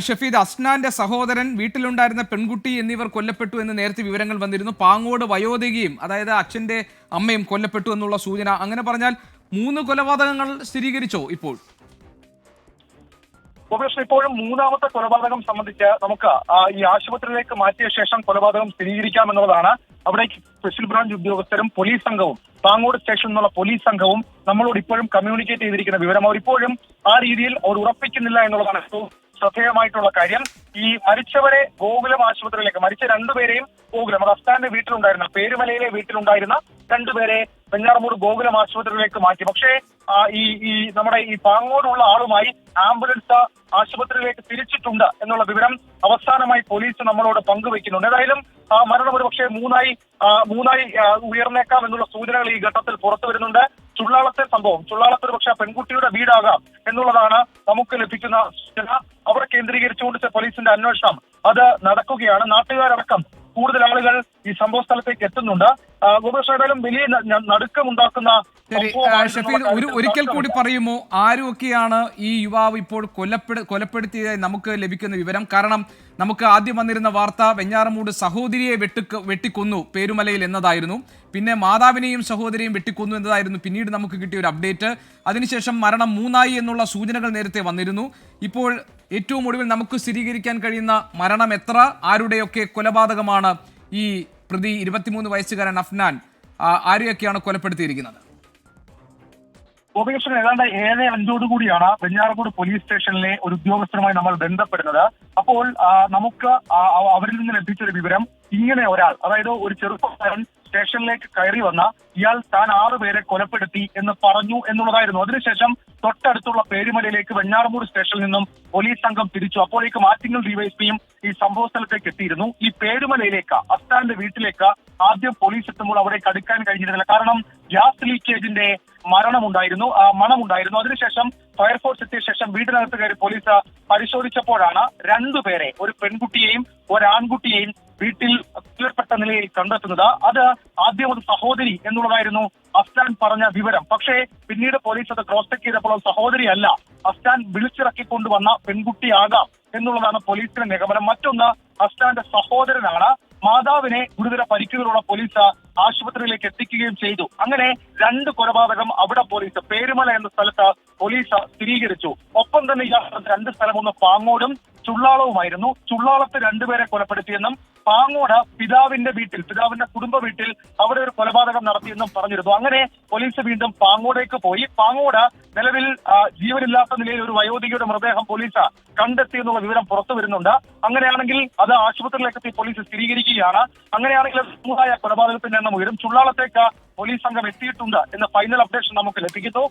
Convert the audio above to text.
ഷഫീദ്, അസ്നാന്റെ സഹോദരൻ, വീട്ടിലുണ്ടായിരുന്ന പെൺകുട്ടി എന്നിവർ കൊല്ലപ്പെട്ടു എന്ന് നേരത്തെ വിവരങ്ങൾ വന്നിരുന്നു. പാങ്ങോട് വയോധികയും, അതായത് അച്ഛന്റെ അമ്മയും കൊല്ലപ്പെട്ടു എന്നുള്ള സൂചന. അങ്ങനെ പറഞ്ഞാൽ 3 കൊലപാതകങ്ങൾ സ്ഥിരീകരിച്ചോ ഇപ്പോൾ? ഇപ്പോഴും മൂന്നാമത്തെ കൊലപാതകം സംബന്ധിച്ച് നമുക്ക് ഈ ആശുപത്രിയിലേക്ക് മാറ്റിയ ശേഷം കൊലപാതകം സ്ഥിരീകരിക്കാമെന്നുള്ളതാണ്. അവിടേക്ക് സ്പെഷ്യൽ ബ്രാഞ്ച് ഉദ്യോഗസ്ഥരും പോലീസ് സംഘവും, പാങ്ങോട് സ്റ്റേഷനിൽ നിന്നുള്ള പോലീസ് സംഘവും നമ്മളോട് ഇപ്പോഴും കമ്മ്യൂണിക്കേറ്റ് ചെയ്തിരിക്കുന്ന വിവരം. അവർ ഇപ്പോഴും ആ രീതിയിൽ അവർ ഉറപ്പിക്കുന്നില്ല എന്നുള്ളതാണ് ഏറ്റവും ശ്രദ്ധേയമായിട്ടുള്ള കാര്യം. ഈ മരിച്ചവരെ ഗോകുലം ആശുപത്രിയിലേക്ക്, മരിച്ച രണ്ടുപേരെയും ഗോകുലം, അത് അസ്താന്റെ വീട്ടിലുണ്ടായിരുന്ന, പേരുമലയിലെ വീട്ടിലുണ്ടായിരുന്ന രണ്ടുപേരെ വെഞ്ഞാറമൂട് ഗോകുലം ആശുപത്രിയിലേക്ക് മാറ്റി. പക്ഷേ ഈ നമ്മുടെ ഈ പാങ്ങോടുള്ള ആളുമായി ആംബുലൻസ് ആശുപത്രിയിലേക്ക് തിരിച്ചിട്ടുണ്ട് എന്നുള്ള വിവരം അവസാനമായി പോലീസ് നമ്മളോട് പങ്കുവെക്കുന്നുണ്ട്. ഏതായാലും ആ മരണം ഒരു പക്ഷേ മൂന്നായി ഉയർന്നേക്കാം എന്നുള്ള സൂചനകൾ ഈ ഘട്ടത്തിൽ പുറത്തു വരുന്നുണ്ട്. ചുള്ളാളത്തെ സംഭവം, ചുള്ളാളത്ത് ഒരു പക്ഷേ പെൺകുട്ടിയുടെ വീടാകാം എന്നുള്ളതാണ് നമുക്ക് ലഭിക്കുന്ന സൂചന. അവിടെ കേന്ദ്രീകരിച്ചുകൊണ്ട് പോലീസിന്റെ അന്വേഷണം അത് നടക്കുകയാണ്. നാട്ടുകാരടക്കം കൂടുതൽ ആളുകൾ ഈ സംഭവ സ്ഥലത്തേക്ക് എത്തുന്നുണ്ട്. ഏതായാലും വലിയ നടുക്കമുണ്ടാക്കുന്ന. ഷഫീദ്, ഒരിക്കൽ കൂടി പറയുമോ, ആരൊക്കെയാണ് ഈ യുവാവ് ഇപ്പോൾ കൊലപ്പെടുത്തിയതായി നമുക്ക് ലഭിക്കുന്ന വിവരം? കാരണം നമുക്ക് ആദ്യം വന്നിരുന്ന വാർത്ത വെഞ്ഞാറമൂട് സഹോദരിയെ വെട്ടിക്കൊന്നു പേരുമലയിൽ എന്നതായിരുന്നു. പിന്നെ മാതാവിനെയും സഹോദരിയെയും വെട്ടിക്കൊന്നു എന്നതായിരുന്നു പിന്നീട് നമുക്ക് കിട്ടിയ ഒരു അപ്ഡേറ്റ്. അതിനുശേഷം മരണം 3 എന്നുള്ള സൂചനകൾ നേരത്തെ വന്നിരുന്നു. ഇപ്പോൾ ഏറ്റവും ഒടുവിൽ നമുക്ക് സ്ഥിരീകരിക്കാൻ കഴിയുന്ന മരണം എത്ര, ആരുടെയൊക്കെ കൊലപാതകമാണ് ഈ പ്രതി 23 വയസ്സുകാരൻ അഫ്നാൻ, ആരെയൊക്കെയാണ് കൊലപ്പെടുത്തിയിരിക്കുന്നത്? ഗോപികൃഷ്ണൻ, ഏതാണ്ട് 7:05 കൂടിയാണ് വെഞ്ഞാറമൂട് പോലീസ് സ്റ്റേഷനിലെ ഒരു ഉദ്യോഗസ്ഥരുമായി നമ്മൾ ബന്ധപ്പെടുന്നത്. അപ്പോൾ നമുക്ക് അവരിൽ നിന്ന് ലഭിച്ചൊരു വിവരം, ഇങ്ങനെ ഒരാൾ, അതായത് ഒരു ചെറുപ്പക്കാരൻ സ്റ്റേഷനിലേക്ക് കയറി വന്ന ഇയാൾ താൻ 6 പേരെ കൊലപ്പെടുത്തി എന്ന് പറഞ്ഞു എന്നുള്ളതായിരുന്നു. അതിനുശേഷം തൊട്ടടുത്തുള്ള പേരുമലയിലേക്ക് വെഞ്ഞാറമൂട് സ്റ്റേഷനിൽ നിന്നും പോലീസ് സംഘം തിരിച്ചു. അപ്പോഴേക്കും ആറ്റിങ്ങൽ ഡിവൈഎസ്പിയും ഈ സംഭവ സ്ഥലത്തേക്ക് എത്തിയിരുന്നു. ഈ പേരുമലയിലേക്ക്, അസ്താന്റെ വീട്ടിലേക്ക് ആദ്യം പോലീസ് എത്തുമ്പോൾ അവിടേക്ക് അടുക്കാൻ കഴിഞ്ഞിരുന്നില്ല. കാരണം ഗ്യാസ് ലീക്കേജിന്റെ മണമുണ്ടായിരുന്നു. അതിനുശേഷം ഫയർഫോഴ്സ് എത്തിയ ശേഷം വീടിനകത്ത് കയറി പോലീസ് പരിശോധിച്ചപ്പോഴാണ് 2 പേരെ, ഒരു പെൺകുട്ടിയെയും ഒരാൺകുട്ടിയെയും വീട്ടിൽ കൊല്ലപ്പെട്ട നിലയിൽ കണ്ടെത്തുന്നത്. അത് ആദ്യം ഒരു സഹോദരി എന്നുള്ളതായിരുന്നു അസ്താൻ പറഞ്ഞ വിവരം. പക്ഷേ പിന്നീട് പോലീസ് അത് ക്രോസ് ചെക്ക് ചെയ്തപ്പോൾ സഹോദരി അല്ല, അസ്താൻ വിളിച്ചിറക്കിക്കൊണ്ടുവന്ന പെൺകുട്ടിയാകാം എന്നുള്ളതാണ് പോലീസിന്റെ നിഗമനം. മറ്റൊന്ന് അസ്താന്റെ സഹോദരനാണ്. മാതാവിനെ ഗുരുതര പരിക്കുകളോടെ പോലീസ് ആശുപത്രിയിലേക്ക് എത്തിക്കുകയും ചെയ്തു. അങ്ങനെ 2 കൊലപാതകം അവിടെ പോലീസ്, പേരുമല എന്ന സ്ഥലത്ത് പോലീസ് സ്ഥിരീകരിച്ചു. ഒപ്പം തന്നെ ഈ 2 സ്ഥലം, ഒന്ന് പാങ്ങോടും ചുള്ളാളവുമായിരുന്നു. ചുള്ളാളത്ത് 2 പേരെ കൊലപ്പെടുത്തിയെന്നും പാങ്ങോട് പിതാവിന്റെ കുടുംബ വീട്ടിൽ അവിടെ ഒരു കൊലപാതകം നടത്തിയെന്നും പറഞ്ഞിരുന്നു. അങ്ങനെ പോലീസ് വീണ്ടും പാങ്ങോടേക്ക് പോയി. പാങ്ങോട് നിലവിൽ ജീവനില്ലാത്ത നിലയിൽ ഒരു വയോധികയുടെ മൃതദേഹം പോലീസ് കണ്ടെത്തിയെന്നുള്ള വിവരം പുറത്തു വരുന്നുണ്ട്. അങ്ങനെയാണെങ്കിൽ അത് ആശുപത്രിയിലേക്ക് എത്തി പോലീസ് സ്ഥിരീകരിക്കുകയാണ്. അങ്ങനെയാണെങ്കിൽ സമൂഹമായ കൊലപാതകത്തിന്റെ എണ്ണം ഉയരും. ചുള്ളാളത്തേക്ക് പോലീസ് സംഘം എത്തിയിട്ടുണ്ട് എന്ന ഫൈനൽ അപ്ഡേഷൻ നമുക്ക് ലഭിക്കുന്നു.